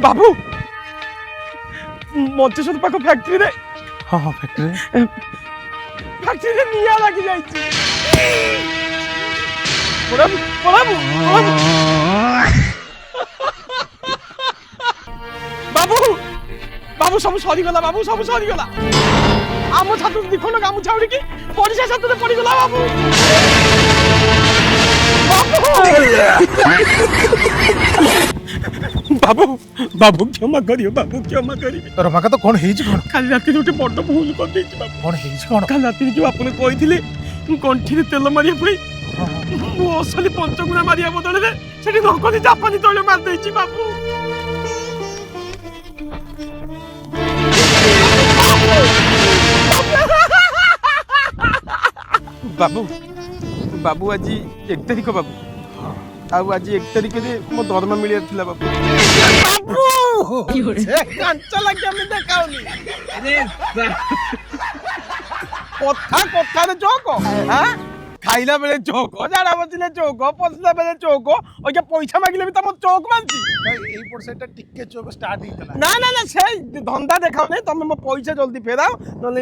বাবু মଞ୍ଚেশ্বর পাখ ফ্যাক্টরিরে ହଁ ଫ୍ୟାକ୍ଟ୍ରି ଫ୍ୟାକ୍ଟ୍ରିରେ ନିଆଁ ଲାଗି ଯାଇଛି। ପଳାବୁ ପଳାବୁ ପଳାବୁ ବାବୁ ବାବୁ ସବୁ ସରିଗଲା ବାବୁ ସବୁ ସରିଗଲା। ଆମ ଛାତରେ ଦିଖଣ୍ଡ ଗାମୁଛା ଉଡ଼ିକି ପଡ଼ିଶା ଛାତରେ ପଡ଼ିଗଲା ବାବୁ। ବାବୁ ବାବୁ କ୍ଷମା କରିବ ବାବୁ କ୍ଷମା କରିବେ। ରମାକା ତ କ'ଣ ହେଇଛି କ'ଣ କାଲି ରାତିରେ ଗୋଟେ ବଡ଼ ଭୁଲ କରିଦେଇଛି ବାବୁ। କ'ଣ ହେଇଛି କ'ଣ କାଲି ରାତିରେ ଯୋଉ ଆପଣ କହିଥିଲେ ଗଣ୍ଠିରେ ତେଲ ମାରିବା ପାଇଁ ମୁଁ ଅସଲି ପଞ୍ଚଗୁଣା ମାରିବା ବଦଳରେ ସେଠି ନକଲି ଜାପାନୀ ତୈଳ ମାରିଦେଇଛି ବାବୁ। ବାବୁ ବାବୁ ଆଜି 1 ତାରିଖ ବାବୁ। ଆଉ ଆଜି 1 ତାରିଖରେ ମୋ ଦରମା ମିଳିବାର ଥିଲା ବାବୁ। କାଞ୍ଚ ଲାଗି ଆମେ ଦେଖାଉନି କଥା କଥାରେ ଚୌକ ଖାଇଲା ବେଳେ ଚୌକ ଝାଡ଼ା ବସିଲେ ଚୌକ ପଶିଲା ବେଳେ ଚୌକ ଅଇକା ପଇସା ମାଗିଲେ ବି ତମ ଚୌକ ମାରୁଛି। ଏଇପଟ ସାଇଡ୍ଟା ଟିକେ ଚୋକ ଷ୍ଟାର୍ଟ ହେଇଥିଲା ନା ନା ନା ସେଇ ଧନ୍ଦା ଦେଖାଉନି ତମେ ମୋ ପଇସା ଜଲ୍ଦି ଫେରାଅ ନହେଲେ